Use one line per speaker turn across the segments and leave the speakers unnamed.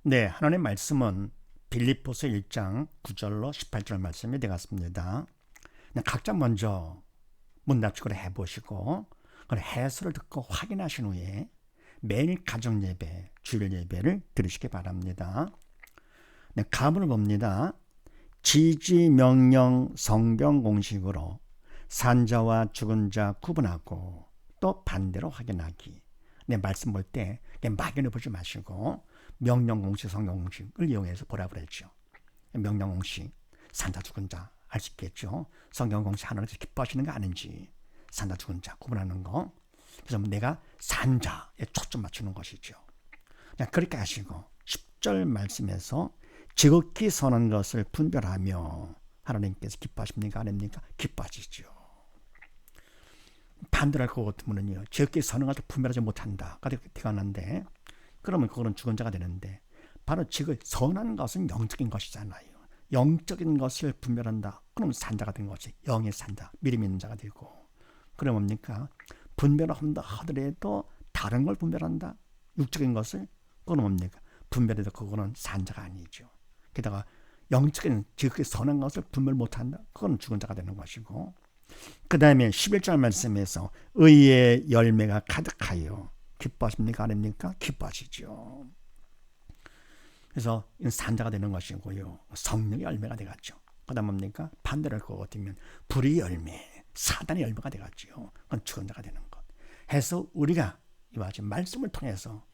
네, 하나님의 말씀은 빌립보서 1장 9절로 18절 말씀이 되겠습니다. 각자 먼저 문답식으로 해보시고 해설을 듣고 확인하신 후에 매일 가정 예배, 주일 예배를 들으시기 바랍니다. 가문을 봅니다. 지지, 명령, 성경 공식으로 산자와 죽은 자 구분하고 또 반대로 확인하기. 말씀 볼 때 막연히 보지 마시고 명령 공식, 성경 공식을 이용해서 보라 그랬죠. 명령 공식, 산자 죽은 자 알 수 있겠죠. 성경 공식 하나님께서 기뻐하시는 거 아닌지, 산자 죽은 자 구분하는 거. 그래서 내가 산자에 초점 맞추는 것이죠. 그냥 그렇게 하시고 10절 말씀에서 지극히 선한 것을 분별하며 하나님께서 기뻐하십니까? 아닙니까? 기뻐하시죠. 반대로 할 것 같으면요, 지극히 선한 것을 분별하지 못한다. 그렇게 되어가는데, 그러면 그거는 죽은 자가 되는데, 바로 지극히 선한 것은 영적인 것이잖아요. 영적인 것을 분별한다. 그럼 산자가 된 것이 영의 산자, 믿음 있는 자가 되고. 그럼 뭡니까? 분별을 한다 하더라도 다른 걸 분별한다. 육적인 것을. 그건 뭡니까? 분별해도 그거는 산자가 아니죠. 게다가 영적인 지극히 선한 것을 분별 못한다. 그건 죽은 자가 되는 것이고. 그 다음에 11절 말씀에서 의의 열매가 가득하여 기뻐하십니까? 아닙니까? 기뻐하시죠. 그래서 산자가 되는 것이고요. 성령의 열매가 되겠죠. 그 다음 뭡니까? 반대로 할 것 같으면 불의 열매, 사단의 열매가 되겠죠. 그건 죽은 자가 되는 것. 해서 우리가 이와 같이 말씀을 통해서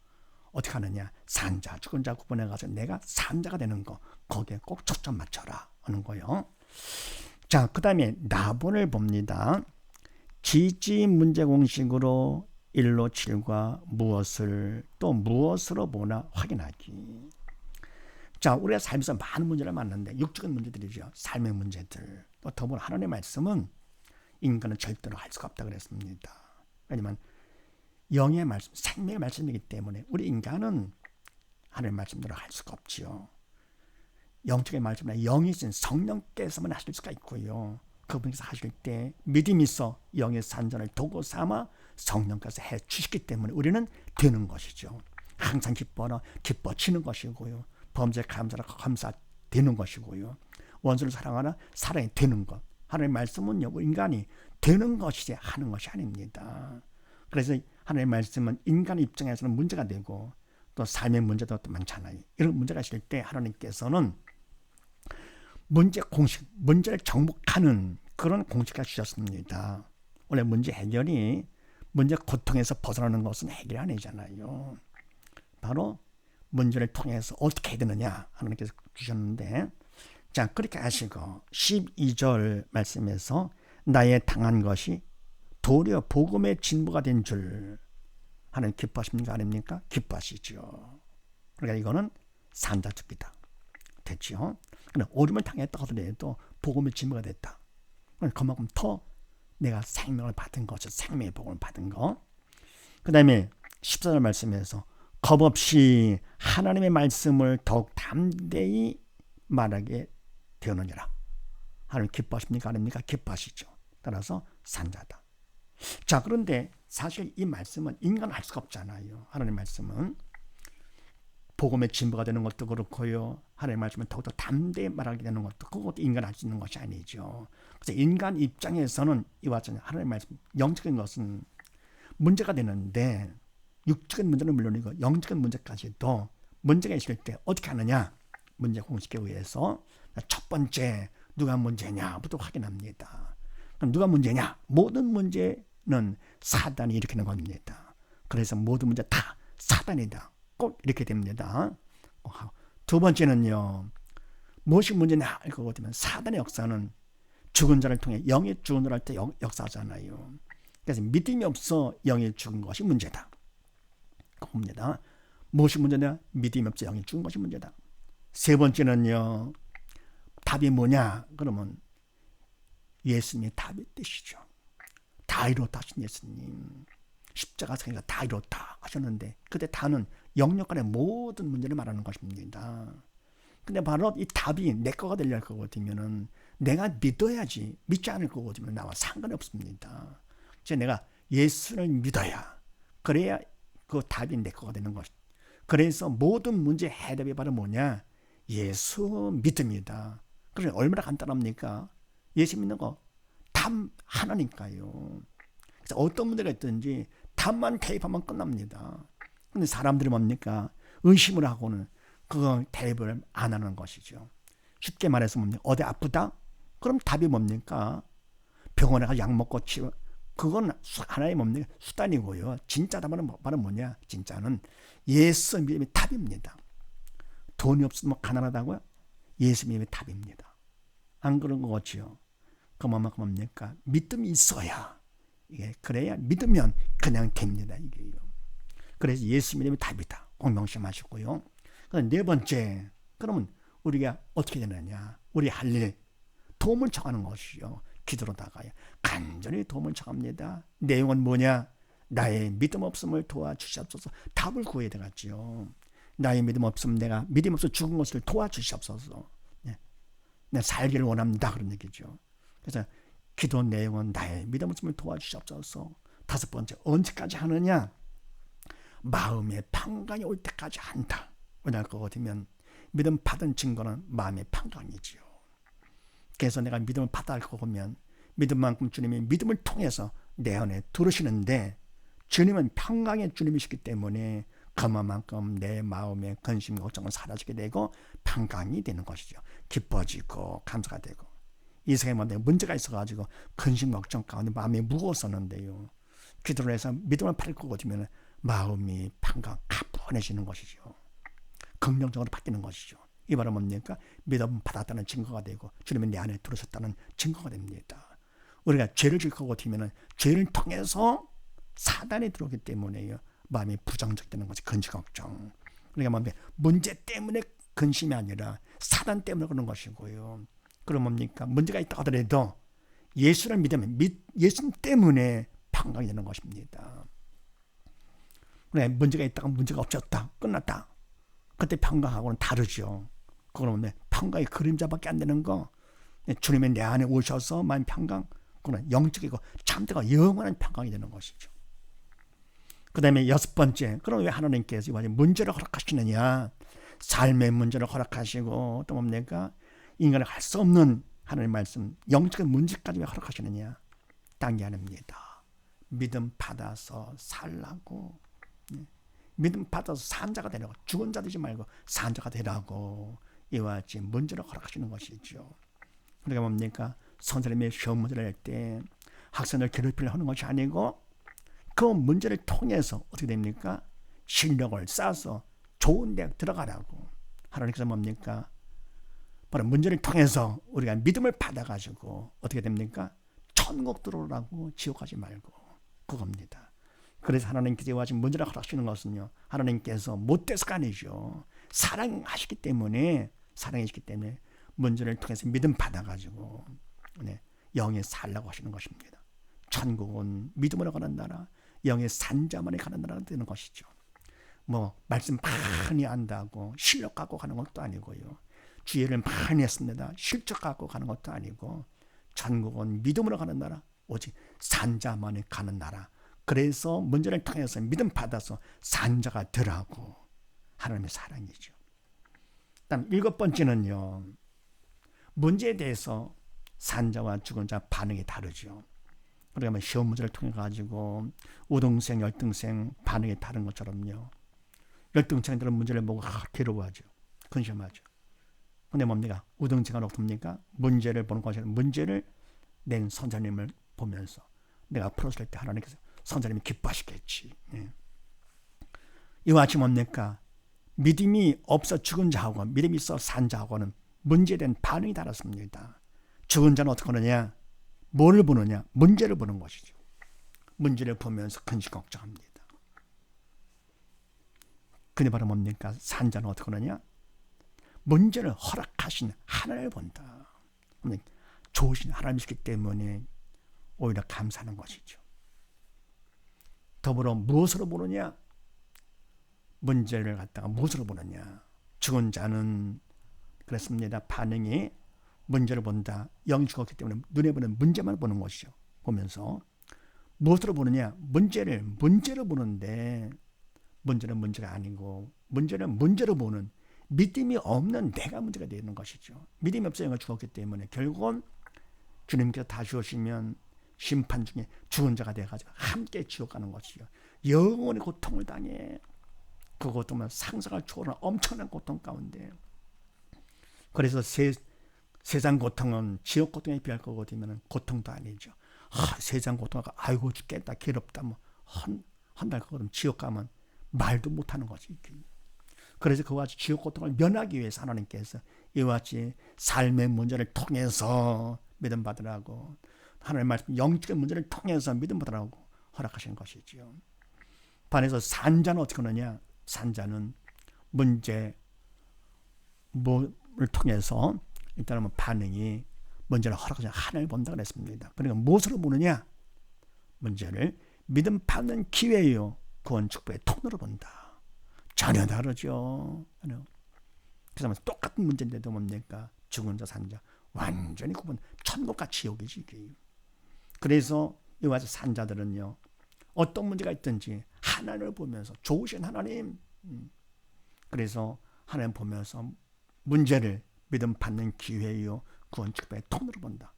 어떻게 하느냐? 산자, 죽은 자 구분해가지고 내가 산자가 되는 거, 거기에 꼭 초점 맞춰라 하는 거예요. 자, 그 다음에 나본을 봅니다. 지지 문제 공식으로 1로 7과 무엇을 또 무엇으로 보나 확인하기. 자, 우리가 삶에서 많은 문제를 만났는데 육적인 문제들이죠. 삶의 문제들. 또 더불어 하나님의 말씀은 인간은 절대로 할 수가 없다 그랬습니다. 왜냐하면 영의 말씀, 생명의 말씀이기 때문에 우리 인간은 하나님의 말씀대로 할 수가 없지요. 영적인 말씀은 영이신 성령께서만 하실 수가 있고요. 그분께서 하실 때 믿음이 있어 영의 산전을 도구 삼아 성령께서 해 주시기 때문에 우리는 되는 것이죠. 항상 기뻐라 기뻐지는 것이고요. 범죄 감사라 감사되는 것이고요. 원수를 사랑하라 사랑이 되는 것. 하나님의 말씀은요, 인간이 되는 것이지 하는 것이 아닙니다. 그래서 하나님의 말씀은 인간 입장에서는 문제가 되고 또 삶의 문제도 또 많잖아요. 이런 문제가 있을 때 하나님께서는 문제 공식, 문제를 정복하는 그런 공식을 주셨습니다. 원래 문제 해결이 문제 고통에서 벗어나는 것은 해결이 아니잖아요. 바로 문제를 통해서 어떻게 해야 되느냐 하나님께서 주셨는데, 자, 그렇게 하시고 12절 말씀에서 나의 당한 것이 도리어 복음의 진보가 된 줄 하나님 기뻐하십니까? 아닙니까? 기뻐하시죠. 그러니까 이거는 산자축이다. 됐죠? 오름을 당했다 하더라도 복음의 진보가 됐다. 그만큼 더 내가 생명을 받은 것이 생명의 복음을 받은 거. 그 다음에 14절 말씀에서 겁없이 하나님의 말씀을 더욱 담대히 말하게 되었느니라. 하나님 기뻐하십니까? 아닙니까? 기뻐하시죠. 따라서 산자다. 자, 그런데 사실 이 말씀은 인간은 할 수가 없잖아요. 하나님의 말씀은 복음의 진보가 되는 것도 그렇고요. 하나님의 말씀은 더욱더 담대히 말하게 되는 것도 그것도 인간이 할 수 있는 것이 아니죠. 그래서 인간 입장에서는 이와 같이 하나님의 말씀, 영적인 것은 문제가 되는데 육적인 문제는 물론이고 영적인 문제까지도 문제가 있을 때 어떻게 하느냐? 문제 공식에 의해서 첫 번째 누가 문제냐부터 확인합니다. 그럼 누가 문제냐? 모든 문제는 사단이 일으키는 겁니다. 그래서 모든 문제 다 사단이다. 꼭 이렇게 됩니다. 두 번째는요, 무엇이 문제냐? 이거 보면 사단의 역사는 죽은 자를 통해 영이 죽은 자를 때 역사하잖아요. 그래서 믿음이 없어 영이 죽은 것이 문제다. 그겁니다. 무엇이 문제냐? 믿음이 없어 영이 죽은 것이 문제다. 세 번째는요, 답이 뭐냐? 그러면 예수님이 답이 되시죠. 다 이뤘다 하신 예수님. 십자가 사기가 다 이뤘다 하셨는데 그때 다는 영역간의 모든 문제를 말하는 것입니다. 근데 바로 이 답이 내 거가 되려 할 거거든요. 내가 믿어야지. 믿지 않을 거거든요. 나와 상관이 없습니다. 그래서 내가 예수를 믿어야, 그래야 그 답이 내 거가 되는 것. 그래서 모든 문제 해답이 바로 뭐냐? 예수 믿음이다. 그러니 얼마나 간단합니까? 예수 믿는 거 답 하나니까요. 그래서 어떤 문제가 있든지 답만 대입하면 끝납니다. 근데 사람들이 뭡니까? 의심을 하고는 그거 대입을 안 하는 것이죠. 쉽게 말해서 뭡니까? 어디 아프다? 그럼 답이 뭡니까? 병원에 가서 약 먹고 치료. 그건 하나의 뭡니까? 수단이고요. 진짜 답은 바로 뭐냐? 진짜는 예수 믿음이 답입니다. 돈이 없으면 가난하다고요? 예수 믿음이 답입니다. 안 그런 거 같지요? 그만큼 뭡니까? 믿음이 있어야. 이게 그래야 믿으면 그냥 됩니다. 이게요. 그래서 예수 믿음이 답이다. 꼭 명심하시고요. 네 번째, 그러면 우리가 어떻게 되느냐? 우리 할 일, 도움을 청하는 것이요. 기도로다가요. 간절히 도움을 청합니다. 내용은 뭐냐? 나의 믿음 없음을 도와주시옵소서. 답을 구해야 되겠지요. 나의 믿음 없음, 내가 믿음 없어 죽은 것을 도와주시옵소서. 네. 내가 살기를 원합니다. 그런 얘기죠. 그래서 기도 내용은 나의 믿음 없음을 도와주시옵소서. 다섯 번째, 언제까지 하느냐? 마음의 평강이 올 때까지 한다. 왜냐할 것 같으면 믿음 받은 증거는 마음의 평강이지요. 그래서 내가 믿음을 받아 할 거 보면 믿음만큼 주님이 믿음을 통해서 내 안에 들으시는데 주님은 평강의 주님이시기 때문에 그만큼 내 마음의 근심 걱정은 사라지게 되고 평강이 되는 것이죠. 기뻐지고 감사가 되고. 이 세상에 문제가 있어가지고 근심 걱정 가운데 마음이 무거웠었는데요. 기도를 해서 믿음을 받을 거 같으면 마음이 평강 가뿐해지는 것이죠. 긍정적으로 바뀌는 것이죠. 이 말은 뭡니까? 믿음 받았다는 증거가 되고 주님이 내 안에 들어섰다는 증거가 됩니다. 우리가 죄를 질 것 같으면 죄를 통해서 사단이 들어오기 때문에요. 마음이 부정적되는 것이 근심 걱정. 그러니까 문제 때문에 근심이 아니라 사단 때문에 그런 것이고요. 그럼 뭡니까? 문제가 있다 하더라도 예수를 믿으면 예수 때문에 평강이 되는 것입니다. 그래, 문제가 있다가 문제가 없었다. 끝났다. 그때 평강하고는 다르죠. 그거는 평강의 그림자밖에 안 되는 거. 주님이 내 안에 오셔서 마음 평강. 그거는 영적이고 참되고 영원한 평강이 되는 것이죠. 그 다음에 여섯 번째, 그럼 왜 하나님께서 문제를 허락하시느냐? 삶의 문제를 허락하시고 또 뭡니까? 인간이 할 수 없는 하나님의 말씀, 영적인 문제까지 왜 허락하시느냐? 딴 게 아닙니다. 믿음 받아서 살라고. 믿음 받아서 산자가 되라고. 죽은 자 되지 말고 산자가 되라고. 이와 같이 문제를 허락하시는 것이죠. 그러니까 뭡니까? 선생님이 시험 문제를 할 때 학생을 괴롭히려 하는 것이 아니고 그 문제를 통해서 어떻게 됩니까? 실력을 쌓아서 좋은 대학 들어가라고. 하나님께서 뭡니까? 바로 문제를 통해서 우리가 믿음을 받아가지고 어떻게 됩니까? 천국 들어오라고 지옥 가지 말고. 그겁니다. 그래서 하나님께서 이와 같이 문제를 허락하시는 것은요. 하나님께서 못돼서가 아니죠. 사랑하시기 때문에 문제를 통해서 믿음 받아가지고 영에 살라고 하시는 것입니다. 천국은 믿음으로 가는 나라, 영의 산자만이 가는 나라가 되는 것이죠. 말씀 많이 안다고 실력 갖고 가는 것도 아니고요. 주의를 많이 했습니다. 실적 갖고 가는 것도 아니고 천국은 믿음으로 가는 나라, 오직 산자만이 가는 나라. 그래서 문제를 통해서 믿음 받아서 산자가 되라고. 하나님의 사랑이죠. 다음 일곱 번째는요. 문제에 대해서 산자와 죽은 자 반응이 다르죠. 그러니까 시험 문제를 통해 가지고 우등생, 열등생 반응이 다른 것처럼요. 열등생들은 문제를 보고 괴로워하죠. 근심하죠. 근데 뭡니까? 우등생은 어떻습니까? 문제를 보는 것이 아니라 문제를 낸 선생님을 보면서 내가 풀었을 때 하나님께서 선생님이 기뻐하시겠지. 이와 같이 뭡니까? 믿음이 없어 죽은 자하고 믿음이 있어 산 자하고는 문제에 대한 반응이 다릅니다. 죽은 자는 어떻게 하느냐? 뭐를 보느냐? 문제를 보는 것이죠. 문제를 보면서 근심 걱정합니다. 근데 바로 뭡니까? 산 자는 어떻게 하느냐? 문제를 허락하신 하나님을 본다. 좋으신 하나님이시기 때문에 오히려 감사하는 것이죠. 더불어 무엇으로 보느냐? 문제를 갖다가 무엇으로 보느냐? 죽은 자는 그렇습니다. 반응이 문제를 본다. 영이 죽었기 때문에 눈에 보는 문제만 보는 것이죠. 보면서 무엇으로 보느냐? 문제를 보는데 문제는 문제가 아니고 문제는 문제로 보는 믿음이 없는 내가 문제가 되는 것이죠. 믿음이 없어 영가 죽었기 때문에 결국은 주님께서 다시 오시면 심판 중에 죽은 자가 돼가지고 함께 지옥 가는 것이죠. 영원히 고통을 당해. 그 고통은 상상을 초월하는 엄청난 고통 가운데. 그래서 세상 고통은 지옥 고통에 비할 거고 되면 고통도 아니죠. 세상 고통하고 아이고 죽겠다 괴롭다 뭐 한달 거거든. 지옥 가면 말도 못하는 거지. 그래서 그와 같이 지옥 고통을 면하기 위해서 하나님께서 이와 같이 삶의 문제를 통해서 믿음 받으라고 하나님의 말씀 영적인 문제를 통해서 믿음 받으라고 허락하신 것이지요. 반해서 산자는 어떻게 하느냐? 산자는 문제를 통해서 일단은 반응이 문제를 허락하신 하나님을 본다 그랬습니다. 그러니까 무엇으로 보느냐? 문제를 믿음 받는 기회요 구원 축복의 통로로 본다. 전혀 다르죠. 그래서 똑같은 문제인데도 뭡니까? 죽은 자 산자 완전히 구분. 천국과 지옥이지 이게. 그래서 이와 같이 산자들은요 어떤 문제가 있든지 하나님을 보면서 좋으신 하나님. 그래서 하나님 보면서 문제를 믿음 받는 기회요 구원 축복의 통로로 본다.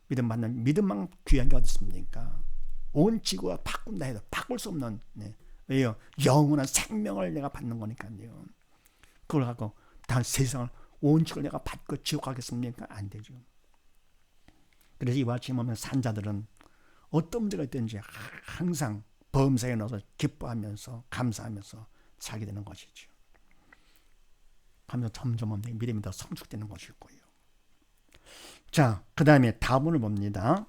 믿음 받는 믿음만 귀한 게 어디 있습니까? 온 지구가 바꾼다 해도 바꿀 수 없는 왜요? 영원한 생명을 내가 받는 거니까요. 그걸 갖고 다 세상을 온 지구를 내가 받고 지옥 가겠습니까? 안 되죠. 그래서 이와 같이 보면 산자들은 어떤 문제가 있든지 항상 범사에 넣어서 기뻐하면서 감사하면서 살게 되는 것이죠. 하면서 점점 믿음이 더 성숙되는 것이고요. 자, 그 다음에 다음을 봅니다.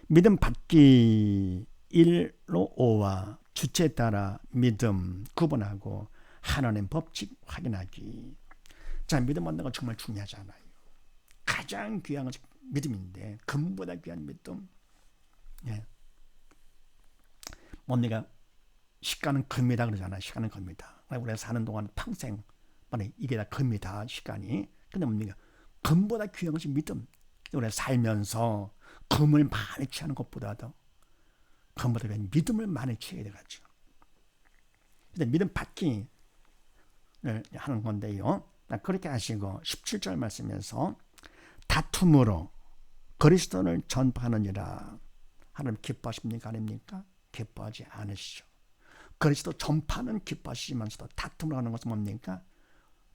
믿음 받기 1로 5와 주체에 따라 믿음 구분하고 하나님 법칙 확인하기. 자, 믿음 받는 건 정말 중요하잖아요. 가장 귀한 것이 믿음인데 금보다 귀한 믿음. 예. 뭡니까? 시간은 금이다 그러잖아요. 시간은 금이다. 우리가 사는 동안 평생 이게 다 금이다 시간이. 근데 뭡니까? 금보다 귀한 것이 믿음. 우리가 살면서 금을 많이 취하는 것보다도 금보다 귀한 믿음을 많이 취해야 되겠죠. 근데 믿음 받기를 하는 건데요. 그렇게 하시고 17절 말씀에서 다툼으로 그리스도를 전파하느니라. 하나님 기뻐하십니까? 아닙니까? 기뻐하지 않으시죠. 그리스도 전파는 기뻐하시면서도 다툼을 하는 것은 뭡니까?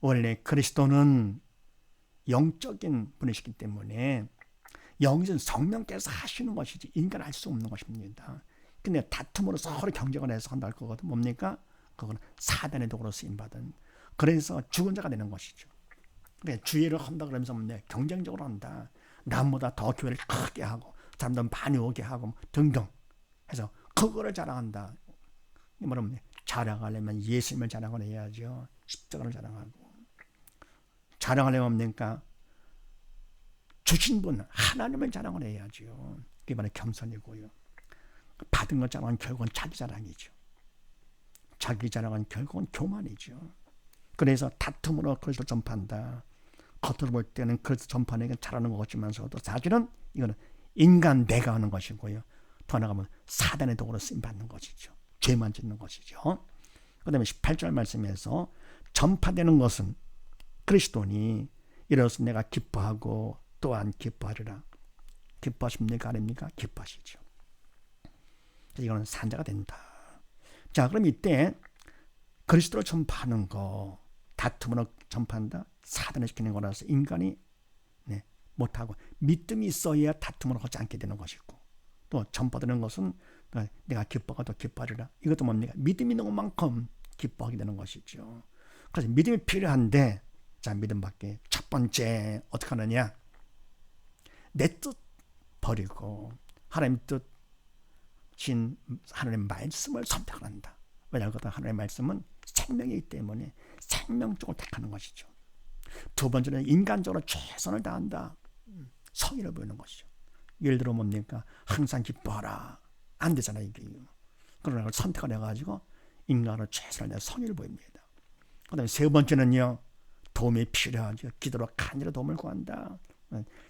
원래 그리스도는 영적인 분이시기 때문에 영적인 성령께서 하시는 것이지 인간 할 수 없는 것입니다. 근데 다툼으로 서로 경쟁을 해서 한다 할 거거든. 뭡니까? 그거는 사단의 도구로 쓰임받은. 그래서 죽은 자가 되는 것이죠. 그러니까 주의를 한다 그러면서 경쟁적으로 한다. 남보다 더 교회를 크게 하고 사람들 많이 오게 하고 등등 해서 그거를 자랑한다. 뭐냐면 자랑하려면 예수님을 자랑을 해야죠. 십자가를 자랑하고. 자랑하려면 뭡니까? 주신 분 하나님을 자랑을 해야죠. 그게 바로 겸손이고요. 받은 것 자랑은 결국은 자기 자랑이죠. 자기 자랑은 결국은 교만이죠. 그래서 다툼으로 그리스도 전파한다. 겉으로 볼 때는 그리스도 전파하는 게 잘하는 것 같지만서도 사실은 이거는 인간 내가 하는 것이고요. 더 나가면 사단의 도구로 쓰임받는 것이죠. 죄만 짓는 것이죠. 그 다음에 18절 말씀에서 전파되는 것은 그리스도니 이로써 내가 기뻐하고 또한 기뻐하리라. 기뻐하십니까? 아닙니까? 기뻐하시죠. 이거는 산자가 된다. 자, 그럼 이때 그리스도를 전파하는 거 다툼으로 전파한다. 사단을 시키는 거라서 인간이 못하고 믿음이 있어야 다툼으로 하지 않게 되는 것이고 또 전파되는 것은 내가 기뻐하고 또 기뻐하리라. 이것도 뭡니까? 믿음이 있는 것만큼 기뻐하게 되는 것이죠. 그래서 믿음이 필요한데 자, 믿음 받기 첫 번째 어떻게 하느냐? 내 뜻 버리고 하나님 뜻인 하나님의 말씀을 선택한다. 왜냐하면 하나님의 말씀은 생명이기 때문에 생명 쪽을 택하는 것이죠. 두 번째는 인간적으로 최선을 다한다. 성의를 보이는 것이죠. 예를 들어 뭡니까? 항상 기뻐하라. 안 되잖아요. 이게. 그러나 그걸 선택을 해가지고 인간으로 최선을 다해 성의를 보입니다. 그 다음에 세 번째는요. 도움이 필요하죠. 기도로 간절히 도움을 구한다.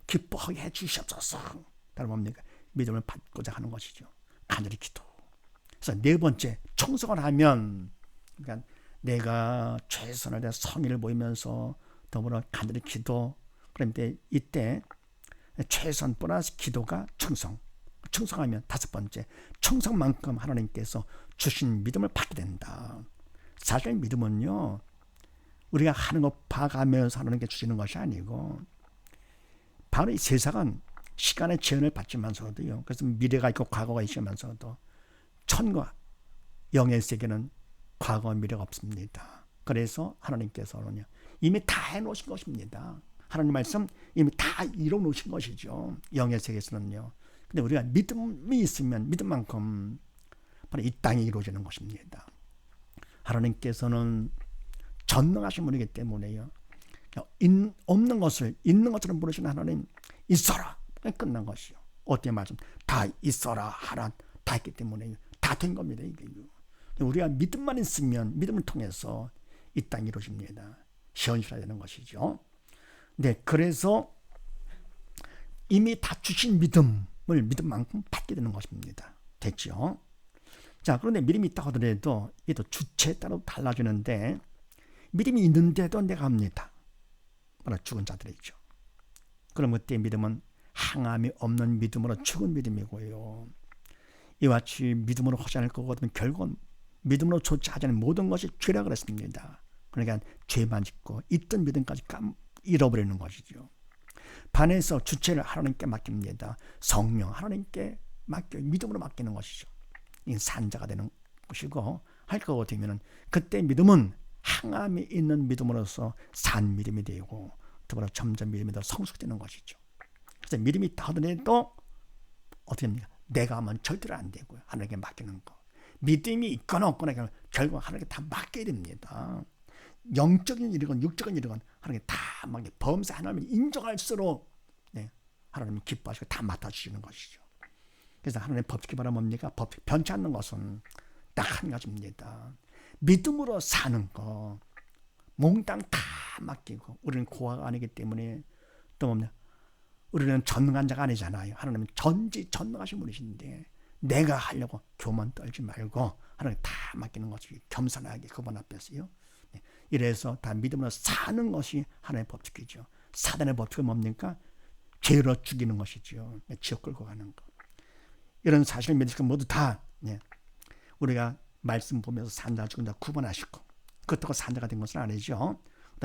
기뻐하게 해 주시옵소서. 다른 뭡니까? 믿음을 받고자 하는 것이죠. 간절히 기도. 그래서 네 번째, 충성을 하면 그러니까 내가 최선을 다해 성의를 보이면서 더불어 간절히 기도. 그런데 이때 최선 플러스 기도가 충성. 충성하면 다섯 번째, 충성만큼 하나님께서 주신 믿음을 받게 된다. 사실 믿음은요, 우리가 하는 거 봐가면서 하나님께 주시는 것이 아니고, 바로 이 세상은 시간의 제한을 받지만서도요, 그래서 미래가 있고 과거가 있으면서도 천과 영의 세계는 과거 미래가 없습니다. 그래서 하나님께서는요, 이미 다 해놓으신 것입니다. 하나님 말씀 이미 다 이뤄놓으신 것이죠. 영의 세계에서는요. 근데 우리가 믿음이 있으면 믿음만큼 바로 이 땅이 이루어지는 것입니다. 하나님께서는 전능하신 분이기 때문에요. 없는 것을 있는 것처럼 부르시는 하나님, 있어라. 끝난 것이요. 어때 말씀? 다 있어라 하라. 다 했기 때문에 다 된 겁니다. 이게 우리가 믿음만 있으면 믿음을 통해서 이 땅이 이루어집니다. 현실화되는 것이죠. 네, 그래서 이미 다 주신 믿음을 믿음만큼 받게 되는 것입니다. 됐죠? 자, 그런데 믿음이 있다고 하더라도 이게 또 주체에 따라 달라지는데, 믿음이 있는데도 내가 합니다. 바로 죽은 자들이죠. 그럼 그때 믿음은 항암이 없는 믿음으로 죽은 믿음이고요. 이와 같이 믿음으로 하지 않을 거거든 결국은 믿음으로 좋지 하지 않은 모든 것이 죄라 그랬습니다. 그러니까 죄만 짓고 있던 믿음까지 잃어버리는 것이죠. 반해서 주체를 하나님께 맡깁니다. 성령 하나님께 맡겨 믿음으로 맡기는 것이죠. 이 산자가 되는 것이고, 할 거 같으면 그때 믿음은 항암이 있는 믿음으로서 산 믿음이 되고, 더불어 점점 믿음이 더 성숙되는 것이죠. 그래서 믿음이 있다 하더라도 어떻게 합니까? 내가 하면 절대로 안 되고요. 하나님께 맡기는 거. 믿음이 있거나 없거나 결국 하나님께 다 맡겨야 됩니다. 영적인 일이건 육적인 일이건 하나님께 다 맡겨. 범사 하나님을 인정할수록 하나님이 기뻐하시고 다 맡아주시는 것이죠. 그래서 하나님의 법칙이 바로 뭡니까? 법칙 변치 않는 것은 딱 한 가지입니다. 믿음으로 사는 거. 몽땅 다 맡기고, 우리는 고아가 아니기 때문에 또 뭡니까? 우리는 전능한 자가 아니잖아요. 하나님은 전지전능하신 분이신데 내가 하려고 교만 떨지 말고 하나님 다 맡기는 것이 겸손하게 그분 앞에서요. 이래서 다 믿음으로 사는 것이 하나님의 법칙이죠. 사단의 법칙은 뭡니까? 죄로 죽이는 것이죠. 지옥 끌고 가는 것. 이런 사실을 믿으시고 모두 다 우리가 말씀 보면서 산자 죽은 자 구분하시고, 그렇다고 산자가 된 것은 아니죠.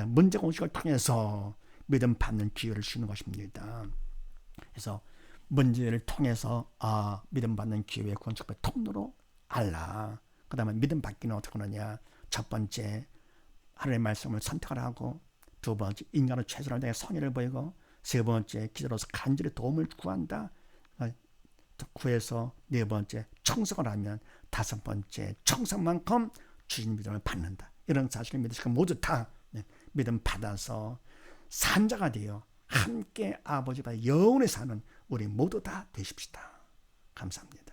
문제 공식을 통해서 믿음 받는 기회를 주는 것입니다. 그래서 문제를 통해서 믿음 받는 기회의 건축의 통로로 알라. 그 다음에 믿음 받기는 어떻게 하느냐. 첫 번째, 하나님의 말씀을 선택을 하고, 두 번째, 인간의 최선을 다해 성의를 보이고, 세 번째, 기도로서 간절히 도움을 구한다. 구해서 네 번째, 청성을 하면 다섯 번째, 청성만큼 주신 믿음을 받는다. 이런 사실을 믿으시고 모두 다 믿음 받아서 산자가 되어 함께 아버지와 영원히 사는 우리 모두 다 되십시다. 감사합니다.